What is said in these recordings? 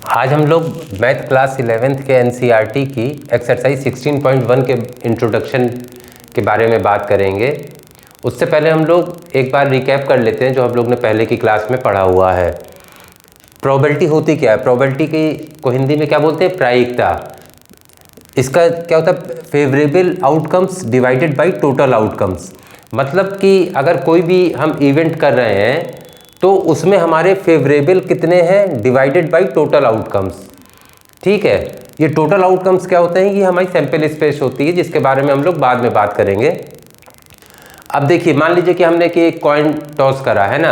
आज हम लोग मैथ क्लास 11th के एनसीईआरटी की एक्सरसाइज 16.1 के इंट्रोडक्शन के बारे में बात करेंगे। उससे पहले हम लोग एक बार रिकैप कर लेते हैं जो हम लोग ने पहले की क्लास में पढ़ा हुआ है। प्रोबेबिलिटी होती क्या है? प्रोबेबिलिटी की को हिंदी में क्या बोलते हैं? प्रायिकता। इसका क्या होता है? Favourable outcomes divided by total outcomes. मतलब कि अगर कोई भी हम इवेंट कर रहे हैं तो उसमें हमारे फेवरेबल कितने हैं डिवाइडेड बाय टोटल आउटकम्स। ठीक है, ये टोटल आउटकम्स क्या होते हैं? ये हमारी सैंपल स्पेस होती है जिसके बारे में हम लोग बाद में बात करेंगे। अब देखिए, मान लीजिए कि हमने कि एक कॉइन टॉस करा है ना।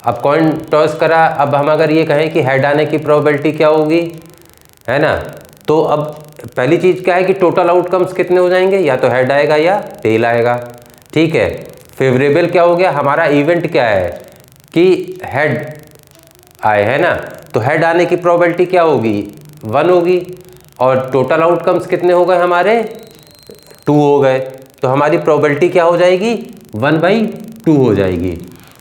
अब कॉइन टॉस करा, अब हम अगर ये कहें कि हेड आने की प्रोबेबिलिटी क्या होगी, है ना, तो अब पहली चीज़ क्या है कि टोटल आउटकम्स कितने हो जाएंगे? या तो हेड आएगा या टेल आएगा। ठीक है, फेवरेबल क्या हो गया? हमारा इवेंट क्या है कि हेड आए, है ना, तो हेड आने की प्रोबेबिलिटी क्या होगी? 1 होगी। और टोटल आउटकम्स कितने हो गए हमारे? 2 हो गए। तो हमारी प्रोबेबिलिटी क्या हो जाएगी? 1/2 हो जाएगी।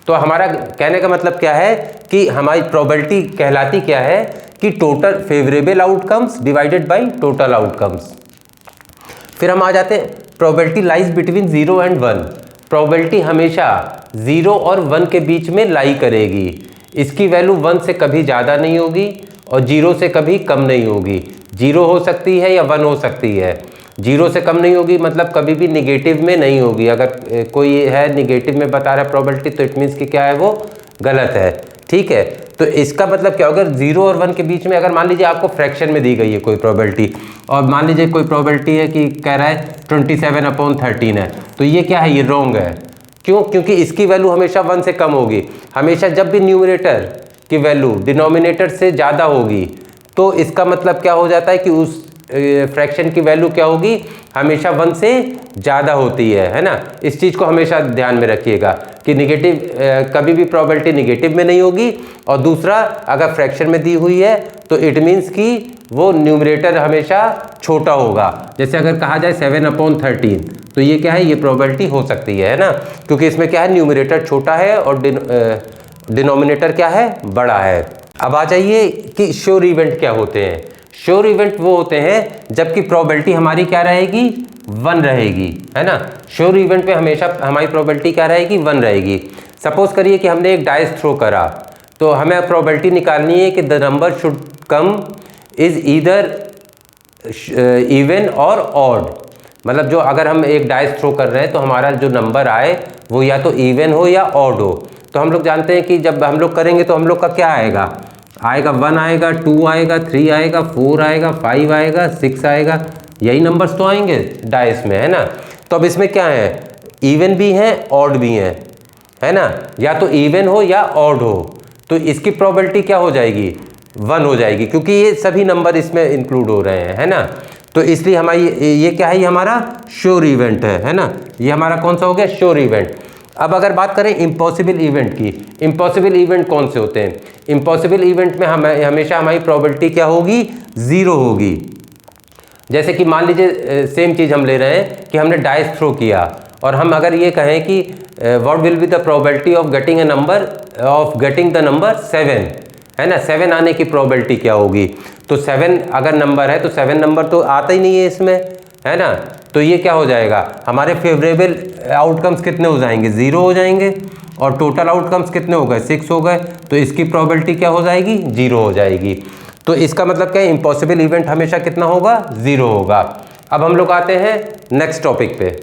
तो हमारा कहने का मतलब क्या है कि हमारी प्रोबेबिलिटी कहलाती क्या है कि total favourable outcomes divided by total outcomes. फिर हम आ जाते हैं probability lies between 0 and 1। Probability हमेशा 0 और 1 के बीच में लाई करेगी। इसकी वैल्यू 1 से कभी ज़्यादा नहीं होगी और 0 से कभी कम नहीं होगी। 0 हो सकती है या 1 हो सकती है। 0 से कम नहीं होगी मतलब कभी भी निगेटिव में नहीं होगी। अगर कोई है निगेटिव में बता रहा है प्रोबेबिलिटी, तो इट मीन्स कि क्या है, वो गलत है। ठीक है, तो इसका मतलब क्या होगा? 0 और 1 के बीच में अगर मान लीजिए आपको फ्रैक्शन में दी गई है कोई प्रोबेबिलिटी, और मान लीजिए कोई प्रोबेबिलिटी है कि कह रहा है 27/13 है, तो ये क्या है? ये रॉन्ग है। क्यों? क्योंकि इसकी वैल्यू हमेशा 1 से कम होगी। हमेशा जब भी न्यूमरेटर की वैल्यू डिनोमिनेटर से ज़्यादा होगी तो इसका मतलब क्या हो जाता है कि उस फ्रैक्शन की वैल्यू क्या होगी? हमेशा 1 से ज़्यादा होती है ना। इस चीज़ को हमेशा ध्यान में रखिएगा कि निगेटिव कभी भी प्रोबेबिलिटी निगेटिव में नहीं होगी। और दूसरा, अगर फ्रैक्शन में दी हुई है तो इट मीन्स कि वो न्यूमरेटर हमेशा छोटा होगा। जैसे अगर कहा जाए 7/13, तो ये क्या है? ये प्रोबेबिलिटी हो सकती है ना, क्योंकि इसमें क्या है, न्यूमरेटर छोटा है और डिनोमिनेटर क्या है? बड़ा है। अब आ जाइए कि श्योर इवेंट क्या होते हैं। श्योर इवेंट वो होते हैं जबकि प्रोबेबिलिटी हमारी क्या रहेगी? 1 रहेगी, है ना। श्योर इवेंट में हमेशा हमारी प्रोबेबिलिटी क्या रहेगी? 1 रहेगी। सपोज करिए कि हमने एक डाइस थ्रो करा, तो हमें प्रोबेबिलिटी निकालनी है कि the number should come is either even और ऑड। मतलब जो अगर हम एक डाइस थ्रो कर रहे हैं तो हमारा जो नंबर आए वो या तो इवन हो या ऑड हो। तो हम लोग जानते हैं कि जब हम लोग करेंगे तो हम लोग का क्या आएगा? 1 आएगा, 2 आएगा, 3 आएगा, 4 आएगा, 5 आएगा, 6 आएगा। यही नंबर्स तो आएंगे डाइस में, है ना। तो अब इसमें क्या है? इवन भी हैं, ऑड भी हैं, है ना। या तो इवन हो या ऑड हो, तो इसकी प्रोबेबिलिटी क्या हो जाएगी? 1 हो जाएगी, क्योंकि ये सभी नंबर इसमें इंक्लूड हो रहे हैं, है ना। तो इसलिए हमारी ये क्या है? ये हमारा श्योर इवेंट है ना। ये हमारा कौन सा हो गया? Sure event. अब अगर बात करें इम्पॉसिबल इवेंट की, इम्पॉसिबल इवेंट कौन से होते हैं? इम्पॉसिबल इवेंट में हमेशा हमारी प्रोबेबिलिटी क्या होगी? 0 होगी। जैसे कि मान लीजिए सेम चीज़ हम ले रहे हैं कि हमने डाइस थ्रो किया और हम अगर ये कहें कि what will be the probability of getting the number 7, है ना। 7 आने की प्रोबेबिलिटी क्या होगी? तो 7 अगर नंबर है तो 7 नंबर तो आता ही नहीं है इसमें, है ना। तो ये क्या हो जाएगा? हमारे फेवरेबल आउटकम्स कितने हो जाएंगे? 0 हो जाएंगे। और टोटल आउटकम्स कितने हो गए? 6 हो गए। तो इसकी प्रोबेबिलिटी क्या हो जाएगी? 0 हो जाएगी। तो इसका मतलब क्या है? इम्पॉसिबल इवेंट हमेशा कितना होगा? 0 होगा। अब हम लोग आते हैं नेक्स्ट टॉपिक पे।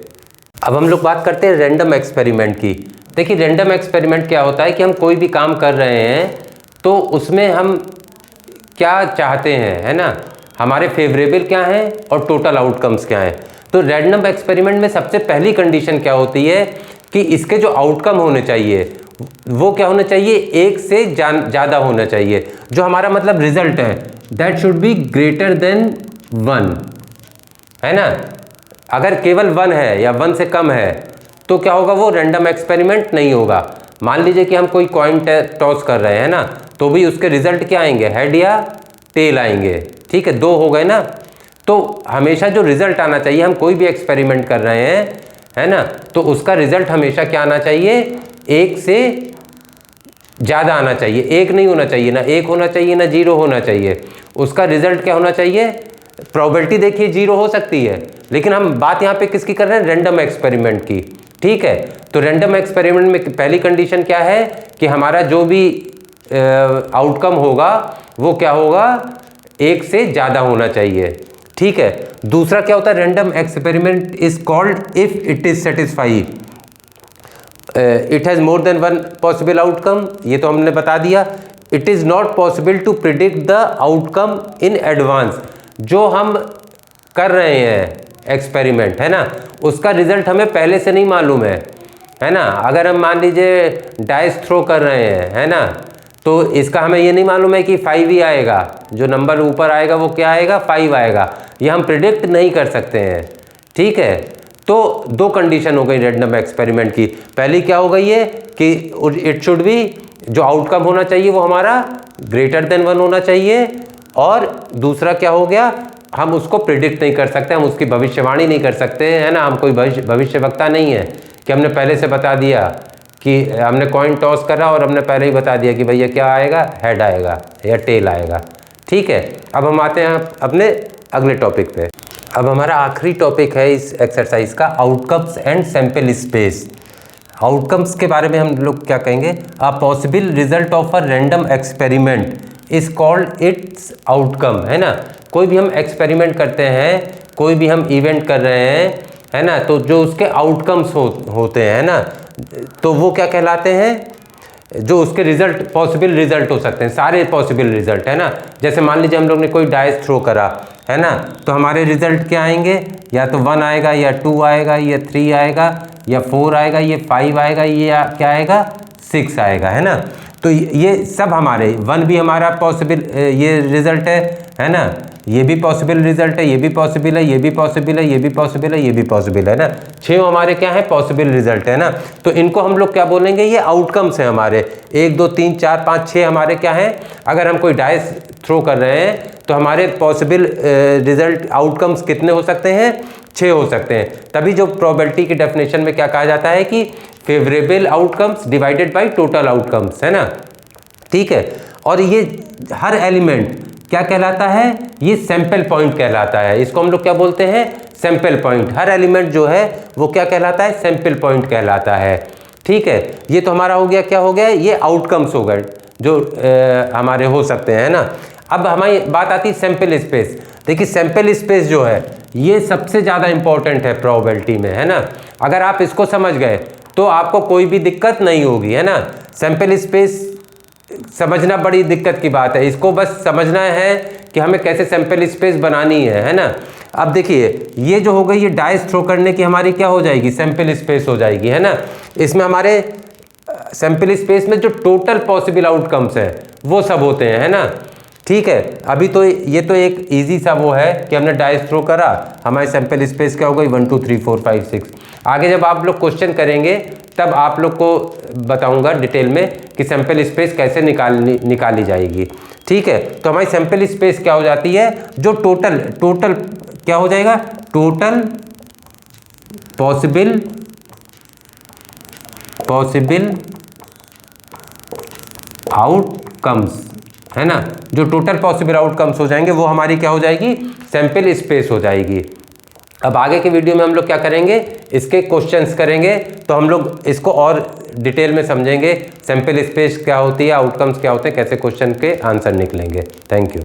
अब हम लोग बात करते हैं रैंडम एक्सपेरिमेंट की। देखिए, रैंडम एक्सपेरिमेंट क्या होता है कि हम कोई भी काम कर रहे हैं तो उसमें हम क्या चाहते हैं, है ना, हमारे फेवरेबल क्या हैं और टोटल आउटकम्स क्या हैं। तो रैंडम एक्सपेरिमेंट में सबसे पहली कंडीशन क्या होती है कि इसके जो आउटकम होने चाहिए वो क्या होना चाहिए? 1 से ज़्यादा होना चाहिए। जो हमारा मतलब रिजल्ट है that should be greater than 1, है ना। अगर केवल 1 है या 1 से कम है तो क्या होगा? वो रैंडम एक्सपेरिमेंट नहीं होगा। मान लीजिए कि हम कोई कॉइन टॉस कर रहे हैं ना, तो भी उसके रिजल्ट क्या आएंगे? हेड या टेल आएंगे। ठीक है, 2 हो गए ना। तो हमेशा जो रिजल्ट आना चाहिए, हम कोई भी एक्सपेरिमेंट कर रहे हैं, है ना, तो उसका रिजल्ट हमेशा क्या आना चाहिए? 1 से ज़्यादा आना चाहिए, एक नहीं होना चाहिए, ना एक होना चाहिए ना जीरो होना चाहिए। उसका रिजल्ट क्या होना चाहिए? प्रोबेबिलिटी देखिए जीरो हो सकती है, लेकिन हम बात यहाँ पे किसकी कर रहे हैं? रैंडम एक्सपेरिमेंट की। ठीक है, तो रैंडम एक्सपेरिमेंट में पहली कंडीशन क्या है कि हमारा जो भी आउटकम होगा वो क्या होगा? एक से ज़्यादा होना चाहिए। ठीक है, दूसरा क्या होता है? Random experiment is called if it is satisfy it has more than one possible outcome. ये तो हमने बता दिया। It is not possible to predict the outcome in advance. जो हम कर रहे हैं एक्सपेरिमेंट, है ना, उसका रिजल्ट हमें पहले से नहीं मालूम है ना। अगर हम मान लीजिए डाइस थ्रो कर रहे हैं, है ना, तो इसका हमें ये नहीं मालूम है कि 5 ही आएगा, जो नंबर ऊपर आएगा वो क्या आएगा? 5 आएगा। ये हम प्रिडिक्ट नहीं कर सकते हैं। ठीक है, तो दो कंडीशन हो गई रैंडम एक्सपेरिमेंट की। पहली क्या हो गई है कि इट शुड बी, जो आउटकम होना चाहिए वो हमारा ग्रेटर देन 1 होना चाहिए, और दूसरा क्या हो गया? हम उसको प्रिडिक्ट नहीं कर सकते, हम उसकी भविष्यवाणी नहीं कर सकते, है ना। हम कोई भविष्यवक्ता नहीं है कि हमने पहले से बता दिया कि हमने कॉइन टॉस करा और हमने पहले ही बता दिया कि भैया क्या आएगा? हेड आएगा या टेल आएगा। ठीक है, अब हम आते हैं अपने अगले टॉपिक पे। अब हमारा आखिरी टॉपिक है इस एक्सरसाइज का, outcomes and sample space. Outcomes के बारे में हम लोग क्या कहेंगे? A possible result of a random experiment is called its outcome, है ना। कोई भी हम एक्सपेरिमेंट करते हैं, कोई भी हम इवेंट कर रहे हैं, है ना, तो जो उसके आउटकम्स होते हैं ना, तो वो क्या कहलाते हैं? जो उसके रिजल्ट, पॉसिबल रिजल्ट हो सकते हैं, सारे पॉसिबल रिजल्ट, है ना। जैसे मान लीजिए हम लोग ने कोई डाइस थ्रो करा, है ना, तो हमारे रिजल्ट क्या आएंगे? या तो 1 आएगा, या 2 आएगा, या 3 आएगा, या 4 आएगा, ये 5 आएगा, ये क्या आएगा? 6 आएगा, है ना। तो ये सब हमारे 1 भी हमारा पॉसिबल ये रिजल्ट है ना, ये भी पॉसिबल रिजल्ट है, ये भी पॉसिबल है, ये भी पॉसिबल है, ये भी पॉसिबल है, ये भी पॉसिबल है ना। 6 हमारे क्या है? पॉसिबल रिजल्ट है ना। तो इनको हम लोग क्या बोलेंगे? ये आउटकम्स हैं हमारे। 1 2 3 4 5 6 हमारे क्या हैं? अगर हम कोई डाइस थ्रो कर रहे हैं तो हमारे पॉसिबल रिजल्ट आउटकम्स कितने हो सकते हैं? 6 हो सकते हैं। तभी जो प्रोबेबिलिटी की डेफिनेशन में क्या कहा जाता है कि favourable outcomes divided by total outcomes, है ना। ठीक है, और ये हर एलिमेंट क्या कहलाता है? ये सैंपल पॉइंट कहलाता है। इसको हम लोग क्या बोलते हैं? Sample point. हर एलिमेंट जो है वो क्या कहलाता है? सैंपल पॉइंट कहलाता है। ठीक है, ये तो हमारा हो गया, क्या हो गया? ये आउटकम्स हो गए जो हमारे हो सकते हैं ना। अब हमारी बात आती है सैंपल स्पेस। देखिए सैंपल स्पेस जो है ये सबसे ज़्यादा इंपॉर्टेंट है प्रोबेबिलिटी में, है ना। अगर आप इसको समझ गए तो आपको कोई भी दिक्कत नहीं होगी, है ना। सैंपल स्पेस समझना बड़ी दिक्कत की बात है। इसको बस समझना है कि हमें कैसे सैंपल स्पेस बनानी है ना। अब देखिए ये जो हो गई, ये डाइस थ्रो करने की हमारी क्या हो जाएगी? सैंपल स्पेस हो जाएगी, है ना। इसमें हमारे सैंपल स्पेस में जो टोटल पॉसिबल आउटकम्स है वो सब होते हैं, है ना। ठीक है, अभी तो ये तो एक इजी सा वो है कि हमने डाइस थ्रो करा, हमारी सैंपल स्पेस क्या हो गई? 1 2 3 4 5 6। आगे जब आप लोग क्वेश्चन करेंगे तब आप लोग को बताऊंगा डिटेल में कि सैंपल स्पेस कैसे निकाली जाएगी। ठीक है, तो हमारी सैंपल स्पेस क्या हो जाती है? जो टोटल क्या हो जाएगा? टोटल पॉसिबल आउटकम्स, है ना। जो टोटल पॉसिबल आउटकम्स हो जाएंगे वो हमारी क्या हो जाएगी? सैंपल स्पेस हो जाएगी। अब आगे के वीडियो में हम लोग क्या करेंगे? इसके क्वेश्चंस करेंगे, तो हम लोग इसको और डिटेल में समझेंगे। सैंपल स्पेस क्या होती है, आउटकम्स क्या होते हैं, कैसे क्वेश्चन के आंसर निकलेंगे। Thank you.